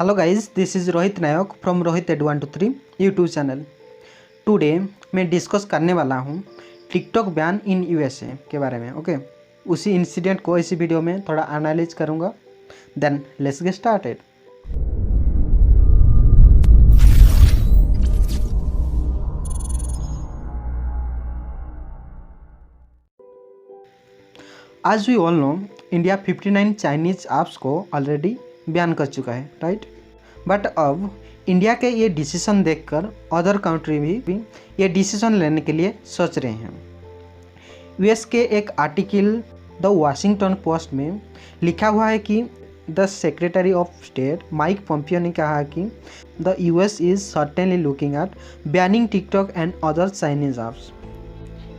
Hello guys, this is Rohit Nayak from Rohit813 YouTube channel. Today मैं discuss करने वाला हूँ टिकटॉक बैन इन यूएसए के बारे में। ओके, उसी इंसिडेंट को इसी वीडियो में थोड़ा एनालाइज करूँगा। Then let's get started. As we all know, India 59 Chinese apps को ऑलरेडी बैन कर चुका है, राइट। बट अब इंडिया के ये डिसीजन देखकर अदर कंट्री भी ये डिसीजन लेने के लिए सोच रहे हैं। यूएस के एक आर्टिकल द वाशिंगटन पोस्ट में लिखा हुआ है कि the secretary of state Mike Pompeo ने कहा कि the US is certainly looking at banning TikTok and other Chinese apps.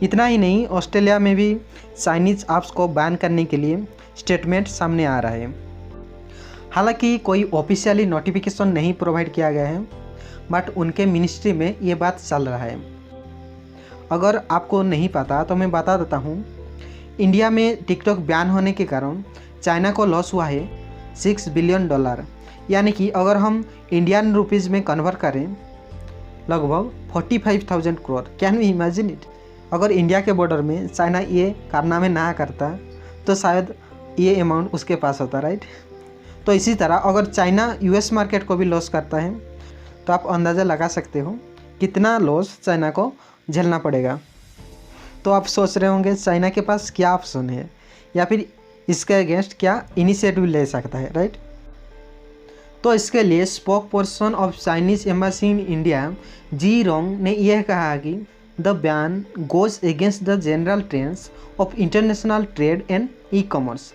इतना ही नहीं, ऑस्ट्रेलिया में भी चाइनीज ऐप्स को बैन करने के लिए स्टेटमेंट सामने आ रहा है। हालांकि कोई ऑफिशियली नोटिफिकेशन नहीं प्रोवाइड किया गया है, बट उनके मिनिस्ट्री में ये बात चल रहा है। अगर आपको नहीं पता तो मैं बता देता हूँ। इंडिया में टिकटॉक बैन होने के कारण चाइना को लॉस हुआ है $6 बिलियन, यानी कि अगर हम इंडियन रुपीज़ में कन्वर्ट करें लगभग 45,000 crore. Can we imagine it? अगर इंडिया के बॉर्डर में चाइना ये कारनामे ना करता तो शायद ये अमाउंट उसके पास होता, राइट। तो इसी तरह अगर चाइना यूएस मार्केट को भी लॉस करता है तो आप अंदाज़ा लगा सकते हो कितना लॉस चाइना को झेलना पड़ेगा। तो आप सोच रहे होंगे चाइना के पास क्या ऑप्शन है या फिर इसके अगेंस्ट क्या इनिशिएटिव ले सकता है, राइट। तो इसके लिए spokesperson of Chinese embassy in India Ji Rong ने यह कहा कि the ban goes against the general trends of international trade and e commerce.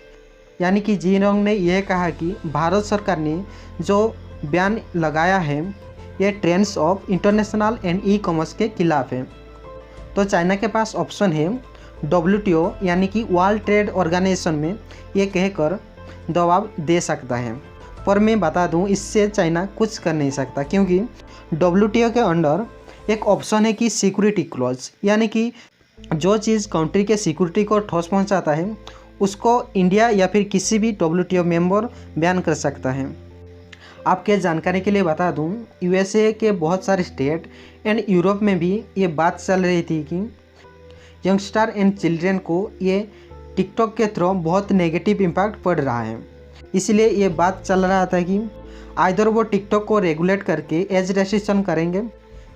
यानी कि जी रोंग ने यह कहा कि भारत सरकार ने जो बैन लगाया है ये trends of international and e commerce के खिलाफ है। तो चाइना के पास ऑप्शन है WTO यानी कि वर्ल्ड ट्रेड ऑर्गेनाइजेशन में ये कहकर दबाव दे सकता है। पर मैं बता दूं, इससे चाइना कुछ कर नहीं सकता, क्योंकि WTO के अंडर एक ऑप्शन है कि सिक्योरिटी क्लॉज, यानी कि जो चीज़ कंट्री के सिक्योरिटी को ठोस पहुंचाता है उसको इंडिया या फिर किसी भी WTO मेंबर बैन कर सकता है। आपके जानकारी के लिए बता दूं, यूएसए के बहुत सारे स्टेट एंड यूरोप में भी ये बात चल रही थी कि यंगस्टर एंड चिल्ड्रेन को ये टिकटॉक के थ्रू बहुत नेगेटिव इम्पैक्ट पड़ रहा है। इसलिए ये बात चल रहा था कि आइदर वो टिकटॉक को रेगुलेट करके एज रेस्ट्रिक्शन करेंगे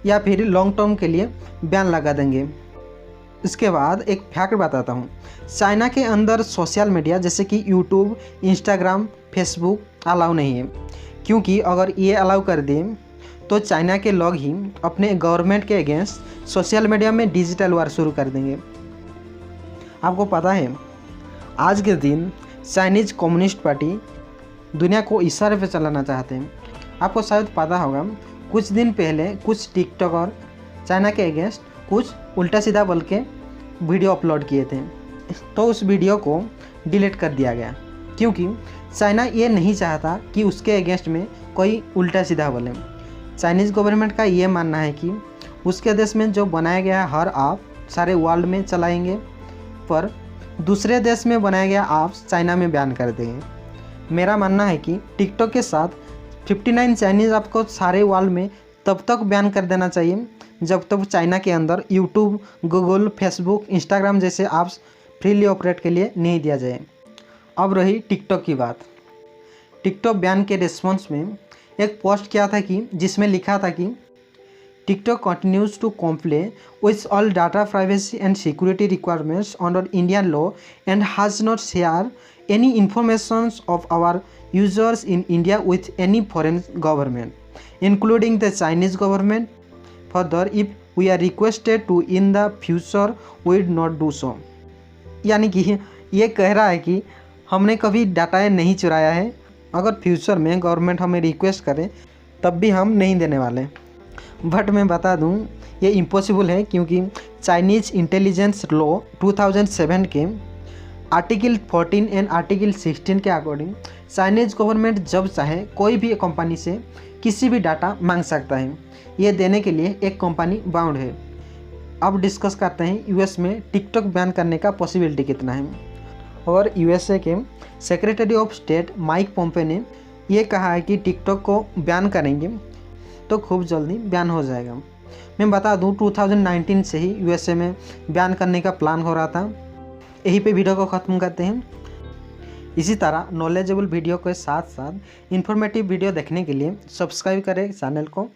या फिर लॉन्ग टर्म के लिए बैन लगा देंगे। इसके बाद एक फैक्ट बताता हूँ। चाइना के अंदर सोशल मीडिया जैसे कि यूट्यूब, इंस्टाग्राम, फेसबुक अलाउ नहीं है, क्योंकि अगर ये अलाउ कर दें तो चाइना के लोग ही अपने गवर्नमेंट के अगेंस्ट सोशल मीडिया में डिजिटल वार शुरू कर देंगे। आपको पता है आज के दिन चाइनीज़ कम्युनिस्ट पार्टी दुनिया को इशारे पे चलाना चाहते हैं। आपको शायद पता होगा, कुछ दिन पहले कुछ टिकटॉकर चाइना के अगेंस्ट कुछ उल्टा सीधा बोल के वीडियो अपलोड किए थे, तो उस वीडियो को डिलीट कर दिया गया, क्योंकि चाइना ये नहीं चाहता कि उसके अगेंस्ट में कोई उल्टा सीधा बोले। चाइनीज़ गवर्नमेंट का ये मानना है कि उसके देश में जो बनाया गया हर ऐप सारे वर्ल्ड में चलाएंगे, पर दूसरे देश में बनाया गया ऐप्स चाइना में बैन कर देंगे। मेरा मानना है कि टिकटॉक के साथ 59 चाइनीज़ ऐप को सारे वर्ल्ड में तब तक बैन कर देना चाहिए जब तक चाइना के अंदर यूट्यूब, गूगल, फेसबुक, इंस्टाग्राम जैसे ऐप्स फ्रीली ऑपरेट के लिए नहीं दिया जाए। अब रही टिकटॉक की बात। टिकटॉक बैन के रिस्पॉन्स में एक पोस्ट किया था कि जिसमें लिखा था कि TikTok continues to comply with all data privacy and security requirements under Indian law and has not share any information of our users in India with any foreign government, including the Chinese government. Further, if we are requested to in the future, we would not do so. यानी कि ये कह रहा है कि हमने कभी data नहीं चुराया है, अगर फ्यूचर में गवर्नमेंट हमें रिक्वेस्ट करे तब भी हम नहीं देने वाले। बट मैं बता दूं, ये इम्पॉसिबल है, क्योंकि चाइनीज़ इंटेलिजेंस लॉ 2007 के आर्टिकल 14 एंड आर्टिकल 16 के अकॉर्डिंग चाइनीज़ गवर्नमेंट जब चाहे कोई भी कंपनी से किसी भी डाटा मांग सकता है। ये देने के लिए एक कंपनी बाउंड है। अब डिस्कस करते हैं यूएस में टिकटॉक बैन करने का पॉसिबिलिटी कितना है। और यूएसए के secretary of state Mike Pompeo ने ये कहा है कि टिकटॉक को बैन करेंगे तो खूब जल्दी बैन हो जाएगा। मैं बता दूं 2019 से ही यूएसए में बैन करने का प्लान हो रहा था। यहीं पे वीडियो को ख़त्म करते हैं। इसी तरह नॉलेजेबल वीडियो के साथ साथ इन्फॉर्मेटिव वीडियो देखने के लिए सब्सक्राइब करें चैनल को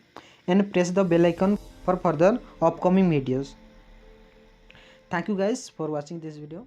and press the bell icon for further upcoming videos. Thank you guys for watching this video.